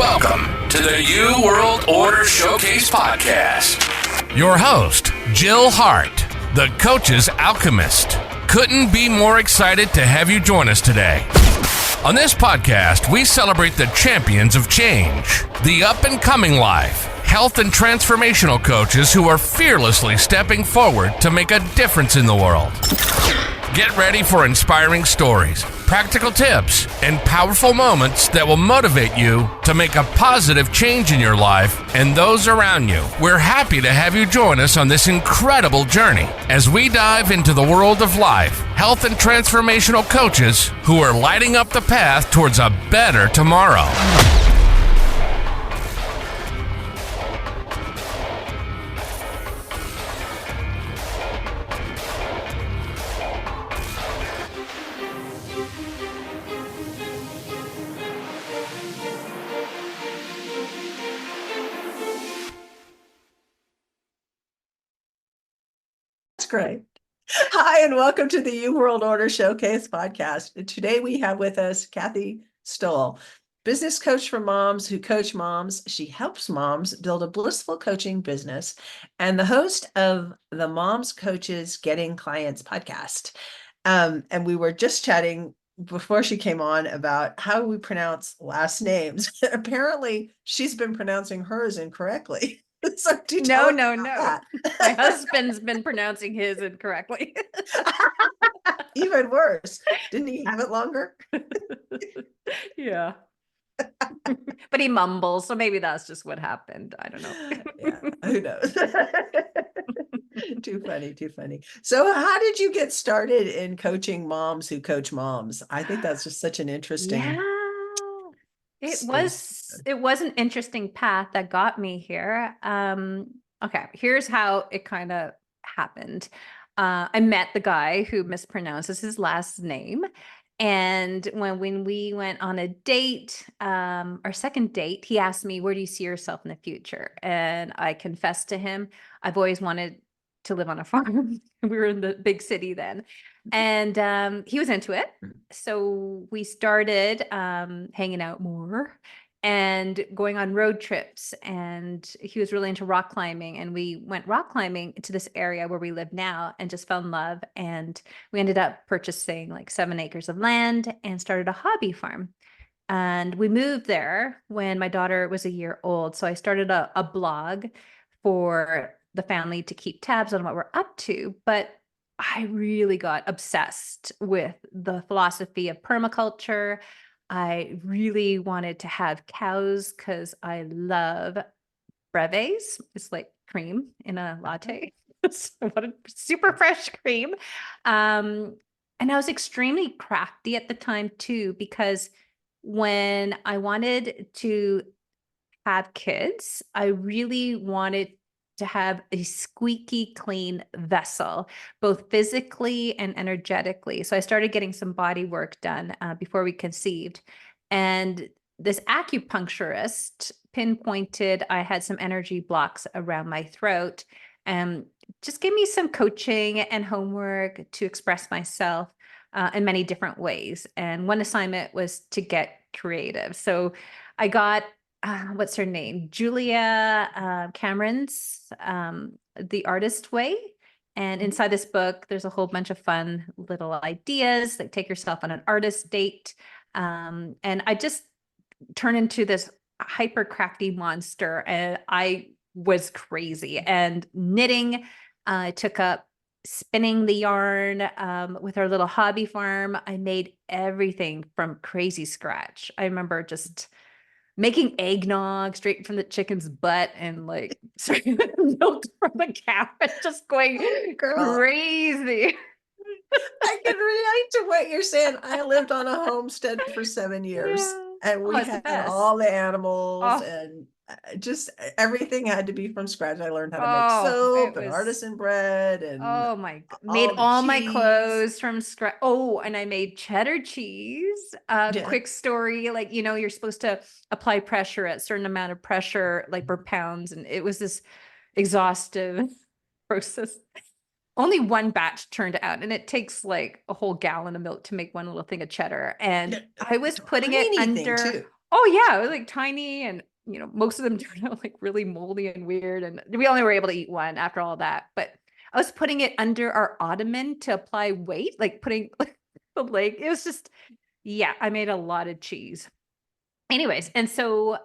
Welcome to the New World Order Showcase Podcast. Your host, Jill Hart, the Coach's Alchemist. Couldn't be more excited to have you join us today. On this podcast, we celebrate the champions of change, the up-and-coming life, health and transformational coaches who are fearlessly stepping forward to make a difference in the world. Get ready for inspiring stories, practical tips, and powerful moments that will motivate you to make a positive change in your life and those around you. We're happy to have you join us on this incredible journey as we dive into the world of life, health, and transformational coaches who are lighting up the path towards a better tomorrow. Great. Hi, and welcome to the New World Order Showcase podcast. And today we have with us Kathy Stowell, business coach for moms who coach moms. She helps moms build a blissful coaching business and the host of the Moms Coaches Getting Clients podcast. And we were just chatting before she came on about how we pronounce last names. Apparently, she's been pronouncing hers incorrectly. So No. My husband's been pronouncing his incorrectly. Even worse. Didn't he have it longer? Yeah. But he mumbles, so maybe that's just what happened. I don't know. Yeah, who knows? Too funny. So how did you get started in coaching moms who coach moms? I think that's just such an interesting It was an interesting path that got me here. Okay, here's how it kind of happened. I met the guy who mispronounces his last name. And when we went on a date, our second date, he asked me, where do you see yourself in the future? And I confessed to him, I've always wanted to live on a farm. We were in the big city then. And he was into it. So we started hanging out more and going on road trips. And he was really into rock climbing. And we went rock climbing to this area where we live now and just fell in love. And we ended up purchasing like 7 acres of land and started a hobby farm. And we moved there when my daughter was a year old. So I started a blog for the family to keep tabs on what we're up to. But I really got obsessed with the philosophy of permaculture. I really wanted to have cows because I love brevets. It's like cream in a latte. So I wanted super fresh cream. And I was extremely crafty at the time too, because when I wanted to have kids, I really wanted to have a squeaky clean vessel, both physically and energetically. So I started getting some body work done before we conceived. And this acupuncturist pinpointed I had some energy blocks around my throat and just gave me some coaching and homework to express myself in many different ways. And one assignment was to get creative. So I got what's her name? Julia Cameron's The Artist Way. And inside this book, there's a whole bunch of fun little ideas, like take yourself on an artist date. And I just turned into this hyper crafty monster. And I was crazy. And knitting, I took up spinning the yarn with our little hobby farm. I made everything from crazy scratch. I remember just making eggnog straight from the chicken's butt and like milk from the cow and just going crazy. I can relate to what you're saying. I lived on a homestead for 7 years and we had all the animals and just everything had to be from scratch. I learned how to make soap and artisan bread and made all my clothes from scratch. Oh, and I made cheddar cheese. Quick story, like, you know, you're supposed to apply pressure at a certain amount of pressure, like per pounds. And it was this exhaustive process. Only one batch turned out, and it takes like a whole gallon of milk to make one little thing of cheddar. And I was putting it under Oh yeah, it was like tiny, and most of them turned out like really moldy and weird, and we only were able to eat one after all that. But I was putting it under our ottoman to apply weight, like putting like the leg. It was just, yeah, I made a lot of cheese. Anyways, and so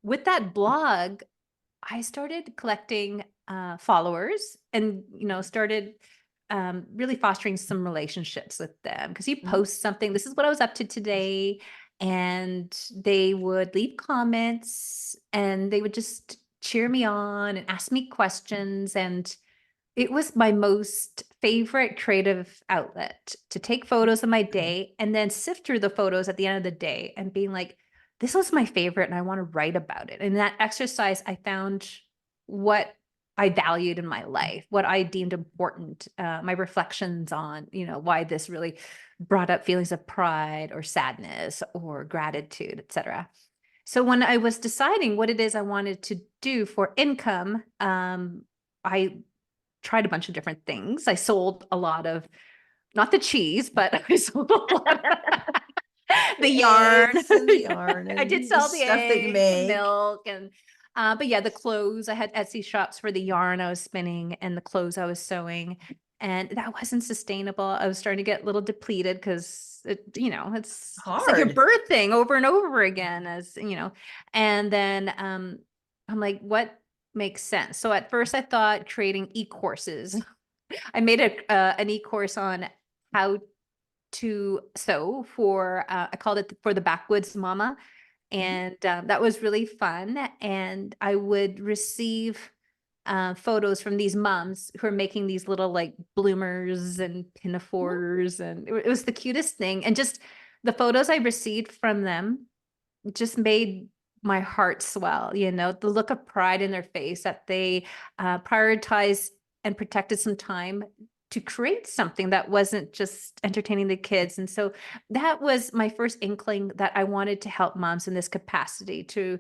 with that blog, I started collecting followers, and started really fostering some relationships with them, because you post something, this is what I was up to today, and they would leave comments, and they would just cheer me on and ask me questions. And it was my most favorite creative outlet, to take photos of my day and then sift through the photos at the end of the day and being like, this was my favorite and I want to write about it. And that exercise, I found what I valued in my life, what I deemed important, my reflections on, why this really brought up feelings of pride or sadness or gratitude, etc. So when I was deciding what it is I wanted to do for income, I tried a bunch of different things. I sold a lot of, not the cheese, but I sold a lot of the yarn. And the yarn. I did sell the stuff that you eggs, the make. milk, and but yeah, the clothes. I had Etsy shops for the yarn I was spinning and the clothes I was sewing, and that wasn't sustainable. I was starting to get a little depleted, because it's like you're Hard. birthing over and over again, and then I'm like, what makes sense? So at first I thought creating e-courses. I made an e-course on how to sew for, I called it for the backwoods mama. And that was really fun. And I would receive photos from these moms who are making these little like bloomers and pinafores. And it was the cutest thing. And just the photos I received from them just made my heart swell, the look of pride in their face, that they prioritized and protected some time to create something that wasn't just entertaining the kids. And so that was my first inkling that I wanted to help moms in this capacity, to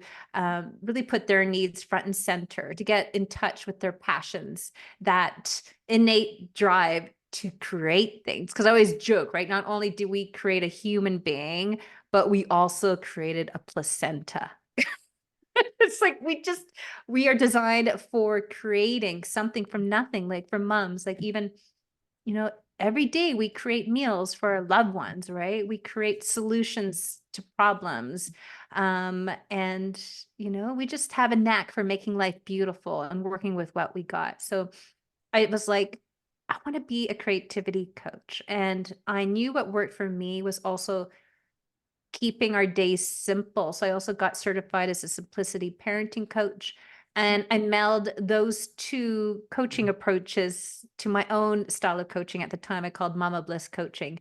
really put their needs front and center, to get in touch with their passions, that innate drive to create things. Because I always joke, right? Not only do we create a human being, but we also created a placenta. It's like we are designed for creating something from nothing, like for moms, like even, every day we create meals for our loved ones, right? We create solutions to problems. And, we just have a knack for making life beautiful and working with what we got. So I was like, I want to be a creativity coach. And I knew what worked for me was also keeping our days simple. So I also got certified as a simplicity parenting coach. And I melded those two coaching approaches to my own style of coaching. At the time, I called Mama Bliss Coaching.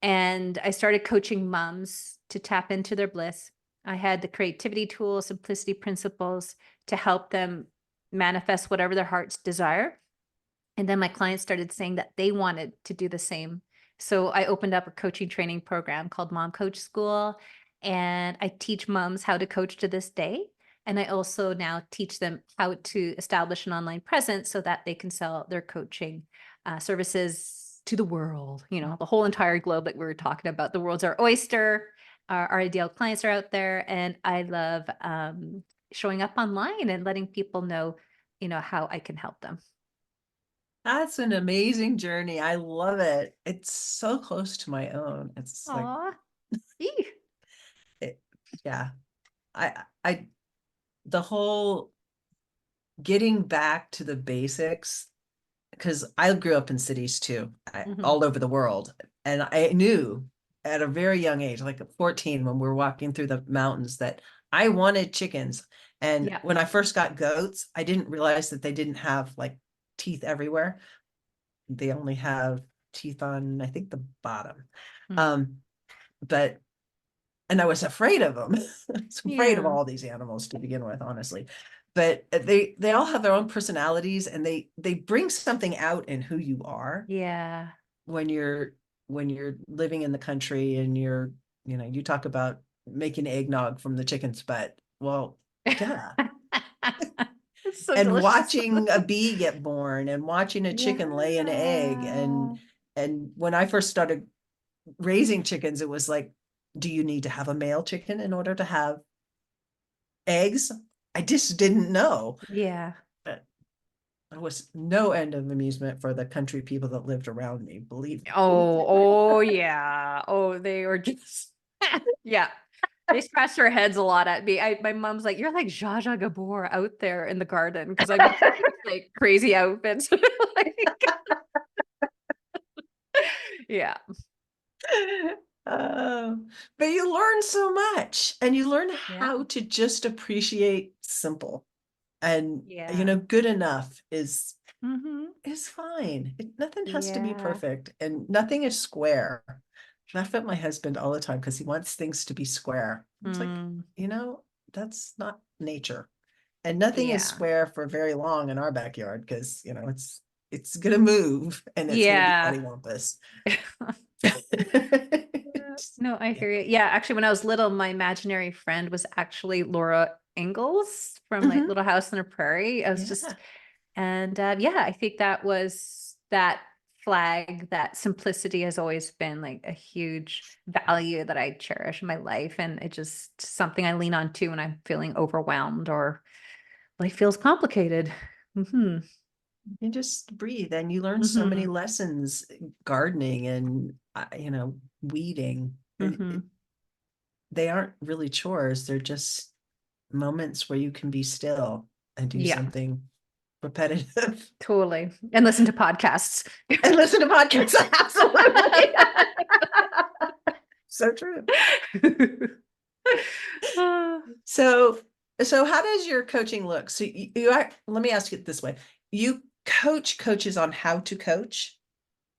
And I started coaching moms to tap into their bliss. I had the creativity tools, simplicity principles to help them manifest whatever their hearts desire. And then my clients started saying that they wanted to do the same. So I opened up a coaching training program called Mom Coach School, and I teach moms how to coach to this day. And I also now teach them how to establish an online presence so that they can sell their coaching services to the world, the whole entire globe that we were talking about. The world's our oyster. Our ideal clients are out there. And I love showing up online and letting people know, how I can help them. That's an amazing journey. I love it. It's so close to my own. It's Aw. yeah. The whole getting back to the basics, because I grew up in cities too, all over the world. And I knew at a very young age, like at 14, when we were walking through the mountains, that I wanted chickens. And when I first got goats, I didn't realize that they didn't have like teeth everywhere. They only have teeth on, I think, the bottom. And I was afraid of them. I was afraid of all these animals to begin with, honestly. But they all have their own personalities, and they bring something out in who you are. Yeah. When you're living in the country, and you talk about making eggnog from the chicken's butt. Well, yeah. It's so and delicious. Watching a bee get born, and watching a chicken lay an egg. And when I first started raising chickens, it was like do you need to have a male chicken in order to have eggs? I just didn't know. Yeah. But there was no end of amusement for the country people that lived around me, believe me. Oh, yeah. Oh, they were just, yeah. They scratched their heads a lot at me. My mom's like, "You're like Zsa Zsa Gabor out there in the garden," because I was like crazy outfits. Like, yeah. But you learn so much, and you learn Yeah. how to just appreciate simple, and Yeah. good enough is Mm-hmm. fine. Nothing has to be Yeah. perfect, and nothing is square. I laugh at my husband all the time because he wants things to be square. It's like, Mm, that's not nature, and nothing is yeah. square for very long in our backyard because it's gonna move and it's gonna be Yeah. cattywampus. Yeah. No, I hear you. Yeah, actually, when I was little, my imaginary friend was actually Laura Ingalls from like Mhm. Little House on the Prairie. I was just, Yeah. and yeah, I think that was that flag, that simplicity has always been like a huge value that I cherish in my life. And it just something I lean on to when I'm feeling overwhelmed or life feels complicated. Hmm. You just breathe and you learn so many Hmm. lessons, gardening and weeding. Hmm. They aren't really chores, they're just moments where you can be still and do Yeah, something repetitive totally. And listen to podcasts. and listen to podcasts. Absolutely. So true. Uh, So, how does your coaching look? So let me ask it this way. You coach coaches on how to coach.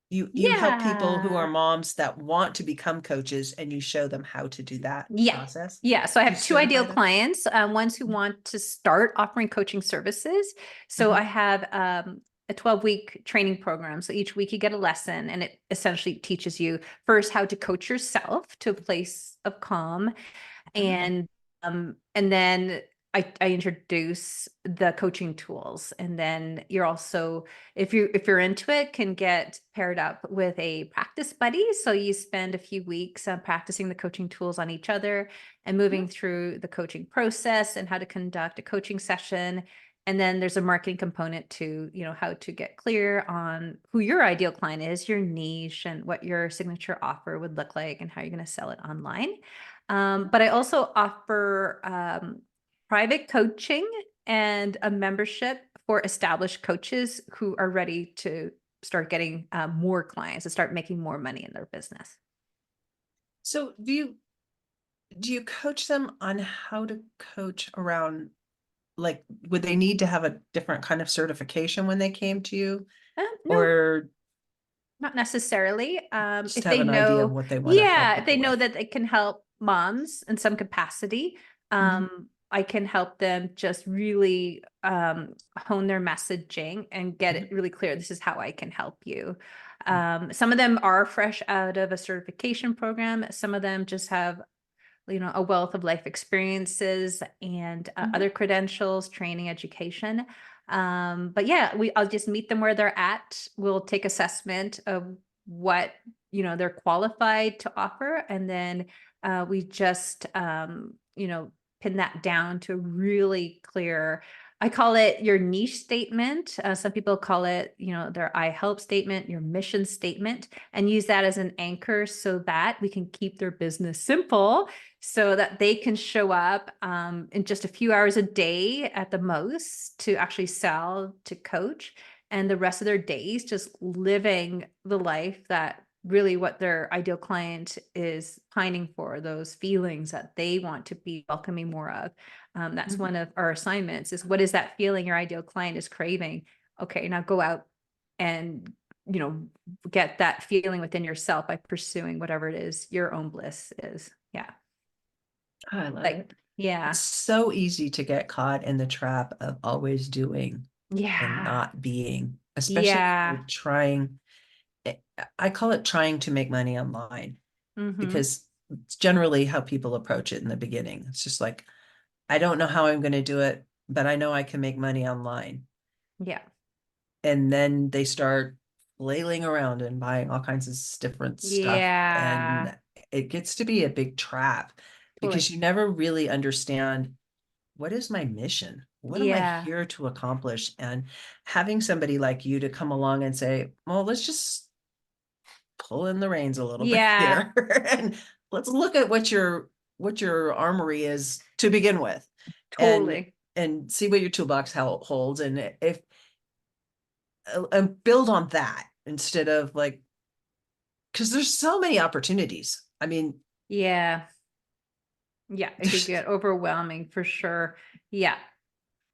You help people who are yeah. moms that want to become coaches, and you show them how to do that Yeah. process. Yeah. So I Do you have two ideal certify them? clients, ones who want to start offering coaching services. So I Mhm. have a 12-week training program. So each week you get a lesson, and it essentially teaches you first how to coach yourself to a place of calm, Mm. and then I introduce the coaching tools, and then you're also, if you're into it, can get paired up with a practice buddy. So you spend a few weeks practicing the coaching tools on each other and moving through the coaching process and how to conduct a coaching session. And then there's a marketing component to, how to get clear on who your ideal client is, your niche, and what your signature offer would look like, and how you're going to sell it online. But I also offer private coaching and a membership for established coaches who are ready to start getting more clients and start making more money in their business. So do you coach them on how to coach around, like, would they need to have a different kind of certification when they came to you, No, or not necessarily. just If have they an idea of know, what they want to help yeah, if they people know with? that they can help moms in some capacity, Mhm. I can help them just really hone their messaging and get it Mhm. really clear. This is how I can help you. Some of them are fresh out of a certification program. Some of them just have, a wealth of life experiences and Mhm. other credentials, training, education. But yeah, I'll just meet them where they're at. We'll take assessment of what, they're qualified to offer. And then we just, pin that down to really clear. I call it your niche statement. Some people call it, their I help statement, your mission statement, and use that as an anchor so that we can keep their business simple, so that they can show up in just a few hours a day at the most to actually sell, to coach, and the rest of their days just living the life that really what their ideal client is pining for, those feelings that they want to be welcoming more of. That's Mhm. one of our assignments, is what is that feeling your ideal client is craving? Okay, now go out and get that feeling within yourself by pursuing whatever it is your own bliss is. Yeah. I love Like, it. It's yeah. so easy to get caught in the trap of always doing and Yeah. not being, especially if Yeah. you're trying. I call it trying to make money online, Mm-hmm. because it's generally how people approach it in the beginning. It's just like, I don't know how I'm going to do it, but I know I can make money online. Yeah. And then they start flailing around and buying all kinds of different stuff. Yeah. And it gets to be a big trap because Totally. you never really understand, what is my mission? What am I Yeah. here to accomplish? And having somebody like you to come along and say, well, let's just pull in the reins a little bit Yeah. here and let's look at what your armory is to begin with, and Totally. see what your toolbox holds, and if and build on that instead of like, because there's so many opportunities. I mean, Yeah. Yeah. It could get overwhelming for sure. Yeah.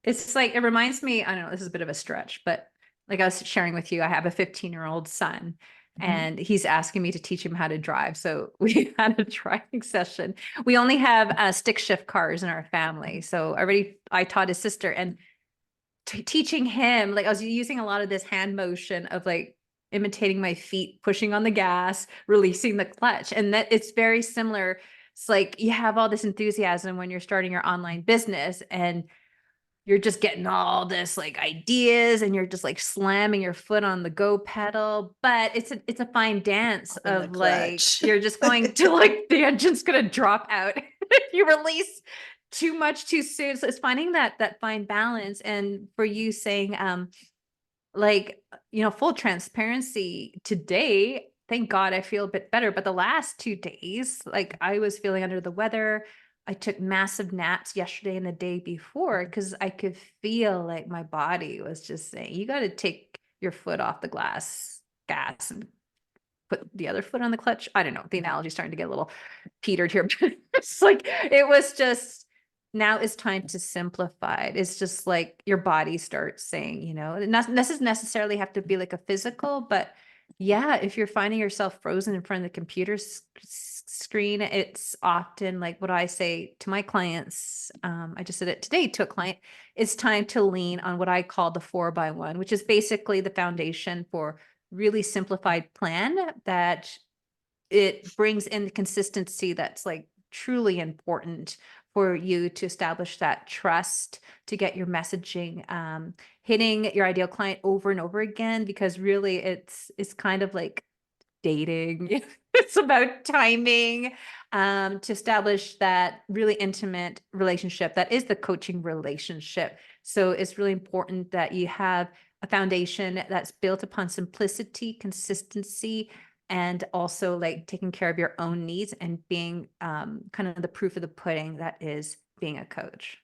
It's like, it reminds me, I don't know, this is a bit of a stretch, but like I was sharing with you, I have a 15-year-old son and he's asking me to teach him how to drive. So we had a driving session. We only have stick shift cars in our family. So I taught his sister, and teaching him, like I was using a lot of this hand motion of like imitating my feet, pushing on the gas, releasing the clutch. And that it's very similar. It's like you have all this enthusiasm when you're starting your online business, and you're just getting all this like ideas, and you're just like slamming your foot on the go pedal, but it's a fine dance in the of like, clutch. you're just going to like, the engine's going to drop out if you release too much too soon. So it's finding that fine balance. And for you saying, like, full transparency, today, thank God I feel a bit better. But the last 2 days, like I was feeling under the weather. I took massive naps yesterday and the day before because I could feel like my body was just saying, you got to take your foot off the gas and put the other foot on the clutch. I don't know. The analogy is starting to get a little petered here. But it's like, it was just, now it's time to simplify it. It's just like your body starts saying, it doesn't necessarily have to be like a physical, but yeah, if you're finding yourself frozen in front of the computer screen, it's often like what I say to my clients. I just said it today to a client. It's time to lean on what I call the 4x1, which is basically the foundation for really simplified plan that it brings in the consistency that's like truly important for you to establish that trust, to get your messaging hitting your ideal client over and over again, because really it's kind of like dating. It's about timing, to establish that really intimate relationship that is the coaching relationship. So it's really important that you have a foundation that's built upon simplicity, consistency, and also like taking care of your own needs and being kind of the proof of the pudding that is being a coach.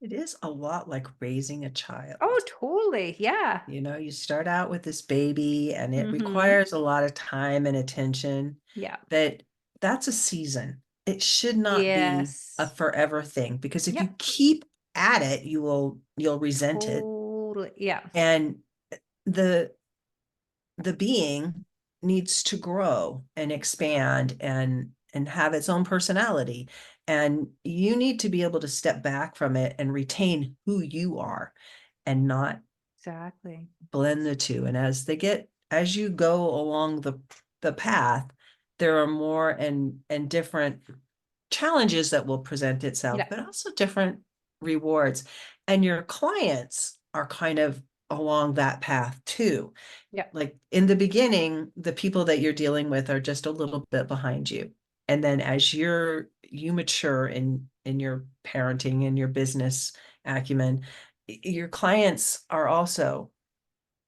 It is a lot like raising a child. Oh, totally. Yeah. You start out with this baby and it Mm-hmm. requires a lot of time and attention, Yeah. but that's a season. It should not be a Yes. forever thing, because if you Yep. keep at it, you'll resent it. Totally. Yeah. And the being needs to grow and expand and have its own personality, and you need to be able to step back from it and retain who you are and not Exactly. blend the two. And as you go along the path, there are more and different challenges that will present itself, Yeah. but also different rewards. And your clients are kind of along that path too. Yeah. Like in the beginning, the people that you're dealing with are just a little bit behind you. And then as you mature in your parenting and your business acumen, your clients are also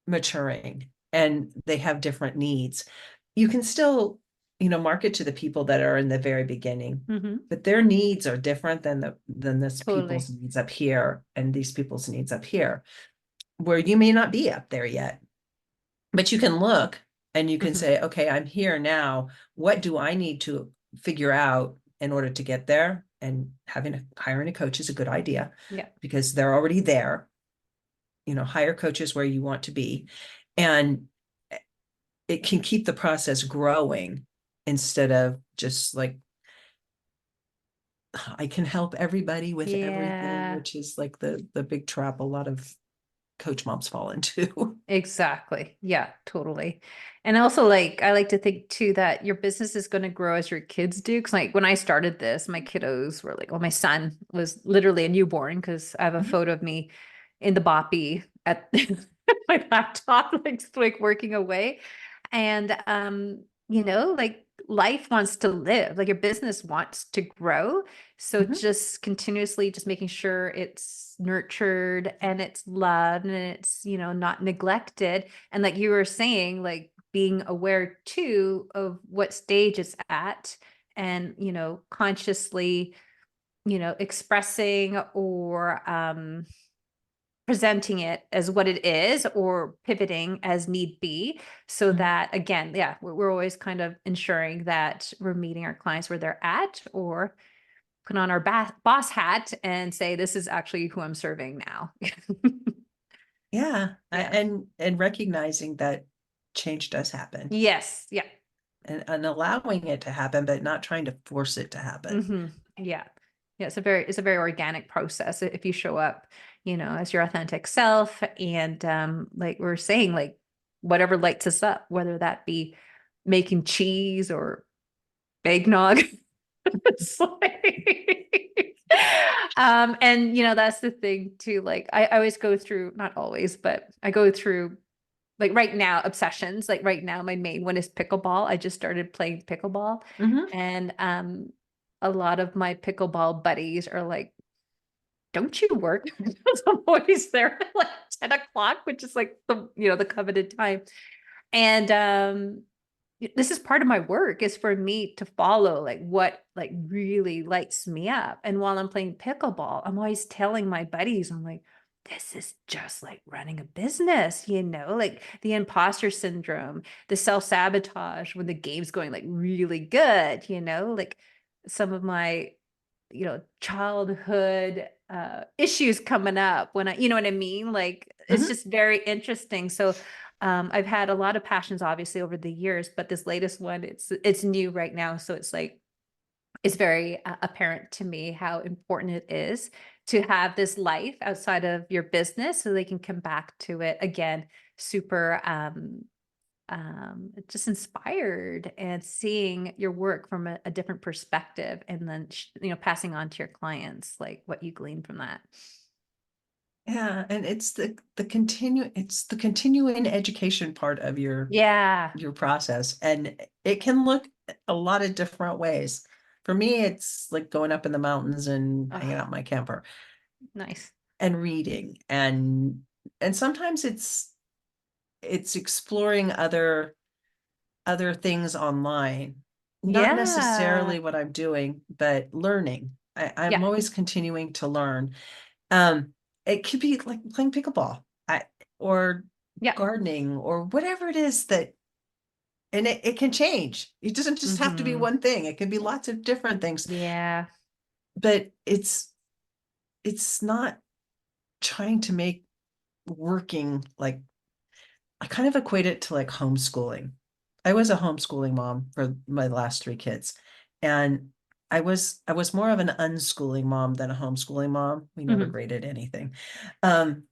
maturing and they have different needs. You can still, market to the people that are in the very beginning, Mm-hmm. but their needs are different than this Totally. people's needs up here and these people's needs up here, where you may not be up there yet. But you can look and you can Mm-hmm. say, okay, I'm here now. What do I need to figure out in order to get there? And hiring a coach is a good idea, Yeah. because they're already there. Hire coaches where you want to be, and it can keep the process growing instead of just like, I can help everybody with everything, Yeah. which is like the big trap a lot of coach moms fall into. Exactly. Yeah, totally. And also, like, I like to think too that your business is going to grow as your kids do. Cause like when I started this, my kiddos were like, well, my son was literally a newborn, because I have a photo of me in the boppy at my laptop, like working away. And like life wants to live, like your business wants to grow. So Mhm. just continuously just making sure it's nurtured and it's loved and it's, not neglected. And like you were saying, like being aware too of what stage it's at and, consciously, expressing or presenting it as what it is or pivoting as need be, so Mhm. that again, yeah, we're always kind of ensuring that we're meeting our clients where they're at, or put on our boss hat and say, this is actually who I'm serving now. Yeah. Yeah. And recognizing that change does happen, Yes. Yeah. and allowing it to happen, but not trying to force it to happen. Yeah. Yeah. It's a very organic process if you show up, as your authentic self. And like we're saying, like whatever lights us up, whether that be making cheese or eggnog. It's like, and that's the thing too. Like I always go through, not always, but I go through like right now obsessions. Like right now, my main one is pickleball. I just started playing pickleball, Mhm. and a lot of my pickleball buddies are like, "Don't you work?" Because I'm always there at like 10 o'clock, which is like the coveted time, and this is part of my work, is for me to follow like what like really lights me up. And while I'm playing pickleball, I'm always telling my buddies, I'm like, this is just like running a business, like the imposter syndrome, the self-sabotage when the game's going like really good, like some of my childhood issues coming up when I, you know what I mean? Like it's Mhm. just very interesting. So I've had a lot of passions obviously over the years, but this latest one, it's new right now. So it's like, it's very apparent to me how important it is to have this life outside of your business so they can come back to it again, super just inspired and seeing your work from a different perspective, and then passing on to your clients like what you glean from that. Yeah, and it's the continuing education part of Yeah. your process, and it can look a lot of different ways. For me, it's like going up in the mountains and hanging Oh, out in my camper nice. and reading, and sometimes it's exploring other things online. Not Yeah. necessarily what I'm doing, but learning. I'm Yeah. always continuing to learn. Um, it could be like playing pickleball, or Yeah. gardening, or whatever it is that, and it can change. It doesn't just have to be Hmm. one thing. It can be lots of different things, Yeah. but it's not trying to make working like, I kind of equate it to like homeschooling. I was a homeschooling mom for my last three kids. And I was more of an unschooling mom than a homeschooling mom. We never Hmm. graded anything. Um,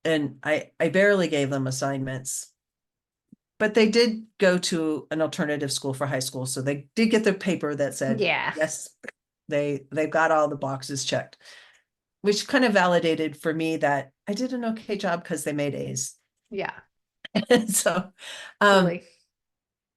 and I barely gave them assignments, but they did go to an alternative school for high school. So they did get the paper that said, Yeah. yes, they've got all the boxes checked, which kind of validated for me that I did an okay job because they made A's. Yeah. So um Totally.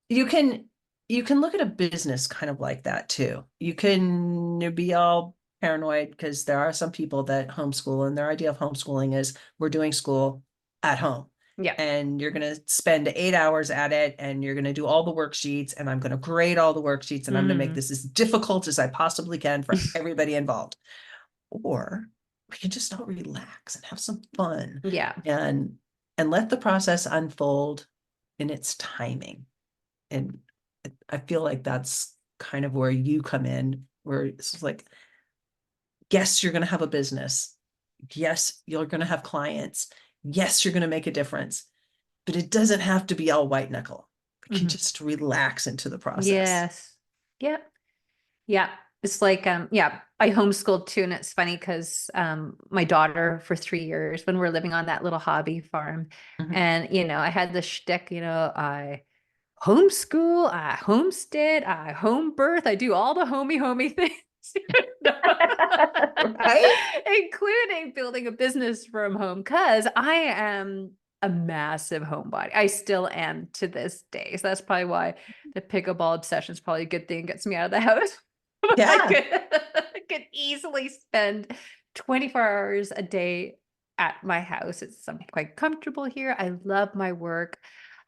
you can you can look at a business kind of like that too. You can be all paranoid because there are some people that homeschool, and their idea of homeschooling is we're doing school at home, Yeah. and you're going to spend 8 hours at it, and you're going to do all the worksheets, and I'm going to grade all the worksheets, and I'm going to make Hmm. this as difficult as I possibly can for everybody involved. Or we can just all relax and have some fun, Yeah. and let the process unfold in its timing. And I feel like that's kind of where you come in, where it's like, yes, you're going to have a business. Yes, you're going to have clients. Yes, you're going to make a difference, but it doesn't have to be all white knuckle. We can Hmm. just relax into the process. Yes. Yeah. Yeah. It's like, yeah, I homeschooled too. And it's funny because my daughter for 3 years, when we are living on that little hobby farm, Mhm. and, I had this shtick, I homeschool, I homestead, I home birth, I do all the homey things. Right? Including building a business from home. Cause I am a massive homebody. I still am to this day. So that's probably why the pickleball obsession is probably a good thing. It gets me out of the house. Yeah. I could easily spend 24 hours a day at my house. I'm quite comfortable here. I love my work.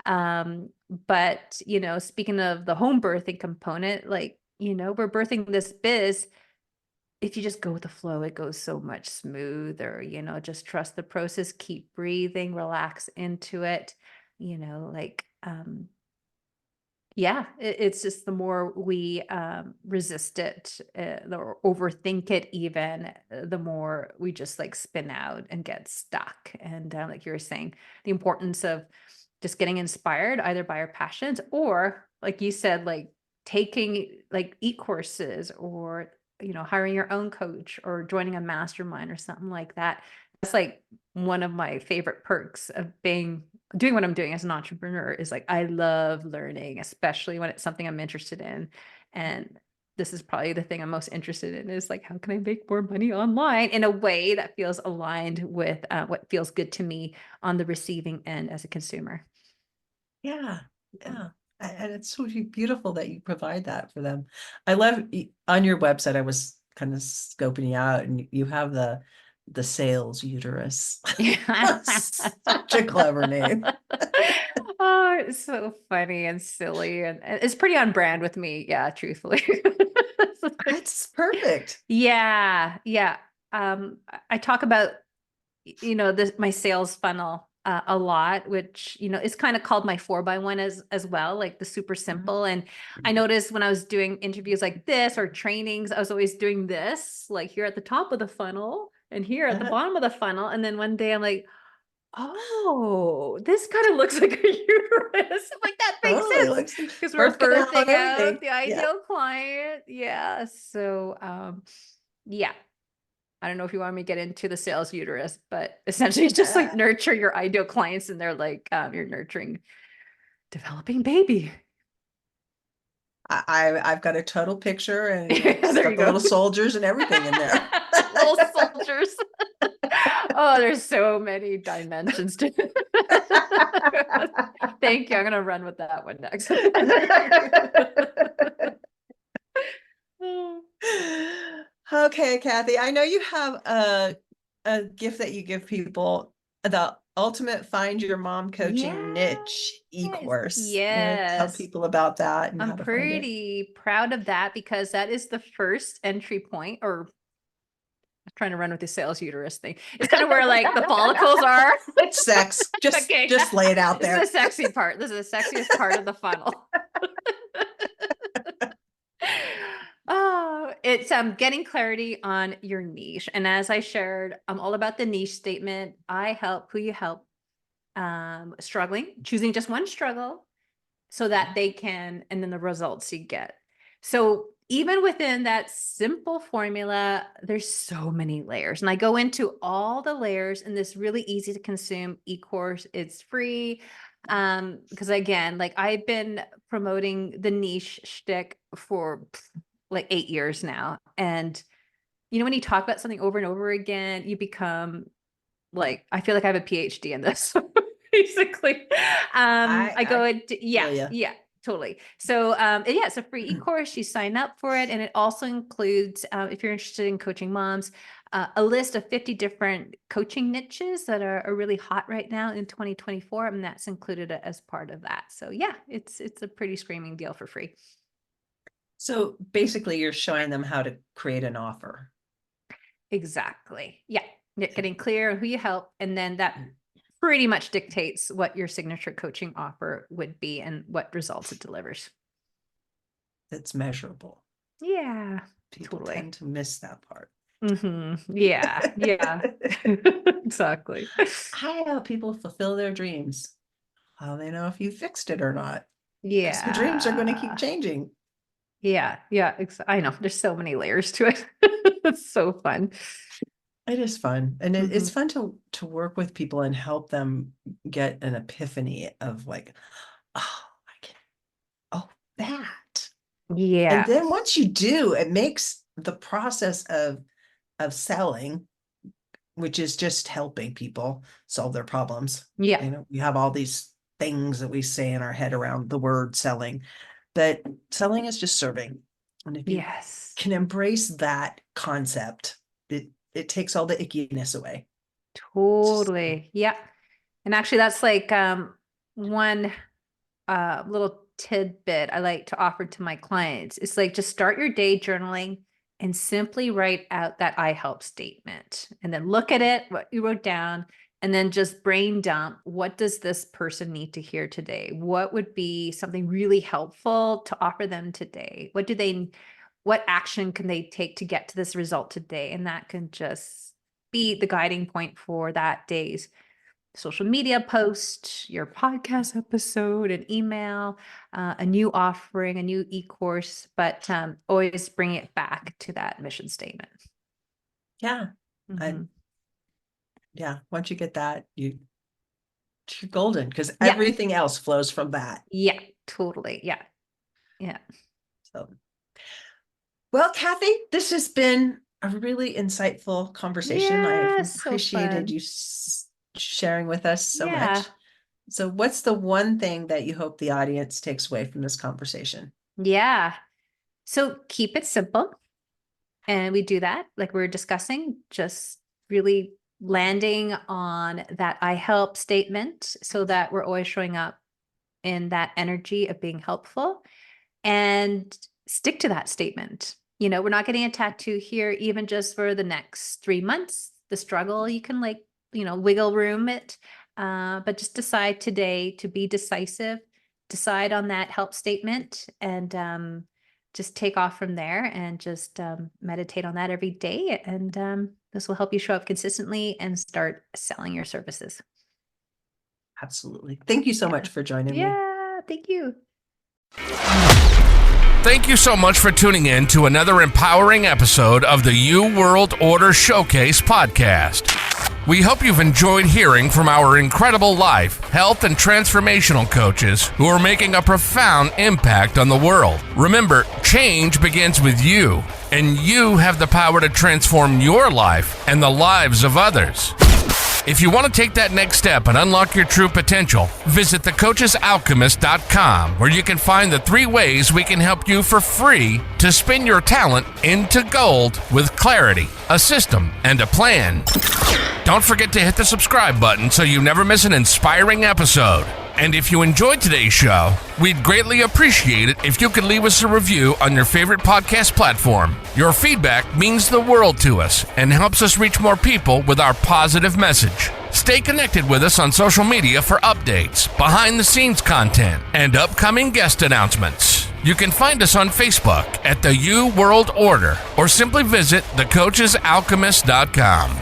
But speaking of the home birthing component, like, we're birthing this biz. If you just go with the flow, it goes so much smoother, just trust the process, keep breathing, relax into it, like, yeah, it's just the more we resist it, or overthink it even, the more we just like spin out and get stuck. And like you were saying, the importance of just getting inspired either by our passions or, like you said, like taking like e-courses or, hiring your own coach or joining a mastermind or something like that. That's like one of my favorite perks of doing what I'm doing as an entrepreneur is like, I love learning, especially when it's something I'm interested in. And this is probably the thing I'm most interested in is like, how can I make more money online in a way that feels aligned with what feels good to me on the receiving end as a consumer. Yeah. Yeah. And it's so beautiful that you provide that for them. I love on your website, I was kind of scoping you out, and you have the sales uterus. Such a clever name. Oh, it's so funny and silly, and it's pretty on brand with me. Yeah, truthfully. It's perfect. Yeah. Yeah. I talk about, my sales funnel a lot, which, is kind of called my 4x1 as well, like the super simple. And I noticed when I was doing interviews like this or trainings, I was always doing this, like here at the top of the funnel and here at the bottom of the funnel. And then one day I'm like, oh, this kind of looks like a uterus. I'm like, that makes sense because we're birthing out the ideal client. Yeah. So, yeah. I don't know if you want me to get into the sales uterus, but essentially it's just like nurture your ideal clients, and they're like, you're nurturing developing baby. I've got a total picture, and There it's you got the go. little soldiers and everything in there. Little soldiers. Oh, there's so many dimensions to it. Thank you. I'm going to run with that one next. Okay, Kathy, I know you have a gift that you give people, the ultimate Find Your Mom Coaching Niche e-course. Yes. Tell people about that and I'm how to find it. pretty proud of that because that is the first entry point, or I'm trying to run with the sales uterus thing. It's kind of where like the follicles are. It's sex. Just lay it out there. This is the sexy part. This is the sexiest part of the funnel. Oh, it's getting clarity on your niche. And as I shared, I'm all about the niche statement. I help who you help, struggling, choosing just one struggle so that they can, and then the results you get. So even within that simple formula, there's so many layers. And I go into all the layers in this really easy to consume e-course. It's free. Because again, like I've been promoting the niche shtick for like 8 years now. And when you talk about something over and over again, you become like, I feel like I have a PhD in this, basically. I go into, yeah, totally. So, it's a free e-course. You sign up for it. And it also includes, if you're interested in coaching moms, a list of 50 different coaching niches that are really hot right now in 2024. And that's included as part of that. So yeah, it's a pretty screaming deal for free. So basically you're showing them how to create an offer. Exactly. Yeah. Getting clear on who you help. And then that pretty much dictates what your signature coaching offer would be and what results it delivers. It's measurable. Yeah. People tend to miss that part. Yeah. Yeah. Exactly. I help people fulfill their dreams. How do they know if you fixed it or not? Yeah. The dreams are going to keep changing. Yeah. Yeah. I know. There's so many layers to it. It's so fun. It is fun. And it's fun to work with people and help them get an epiphany of like, that. Yeah. And then once you do, it makes the process of selling which is just helping people solve their problems. Yeah. You know, we have all these things that we say in our head around the word selling, but selling is just serving. And if you Yes. can embrace that concept, it takes all the ickiness away. Totally. Yeah. And actually that's like one little tidbit I like to offer to my clients. It's like, just start your day journaling and simply write out that I help statement, and then look at it, what you wrote down, and then just brain dump. What does this person need to hear today? What would be something really helpful to offer them today? What action can they take to get to this result today? And that can just be the guiding point for that day's social media post, your podcast episode, an email, a new offering, a new e-course, but always bring it back to that mission statement. Yeah. Mhm. Yeah. Once you get that, you're golden, because Yeah. everything else flows from that. Yeah, totally. Yeah. Yeah. So, well, Kathy, this has been a really insightful conversation. Yeah, I've so appreciated fun. you sharing with us so Yeah. much. So what's the one thing that you hope the audience takes away from this conversation? Yeah. So keep it simple. And we do that, like we were discussing, just really landing on that I help statement so that we're always showing up in that energy of being helpful, and stick to that statement. You know, we're not getting a tattoo here, even just for the next 3 months. The struggle, you can wiggle room it, but just decide today to be decisive, decide on that help statement, and just take off from there, and just meditate on that every day. And this will help you show up consistently and start selling your services. Absolutely. Thank you so much for joining me. Yeah, thank you. Thank you so much for tuning in to another empowering episode of the You World Order Showcase podcast. We hope you've enjoyed hearing from our incredible life, health, and transformational coaches who are making a profound impact on the world. Remember, change begins with you, and you have the power to transform your life and the lives of others. If you want to take that next step and unlock your true potential, visit thecoachesalchemist.com, where you can find the 3 ways we can help you for free to spin your talent into gold with clarity, a system, and a plan. Don't forget to hit the subscribe button so you never miss an inspiring episode. And if you enjoyed today's show, we'd greatly appreciate it if you could leave us a review on your favorite podcast platform. Your feedback means the world to us and helps us reach more people with our positive message. Stay connected with us on social media for updates, behind-the-scenes content, and upcoming guest announcements. You can find us on Facebook at the You World Order, or simply visit thecoachesalchemist.com.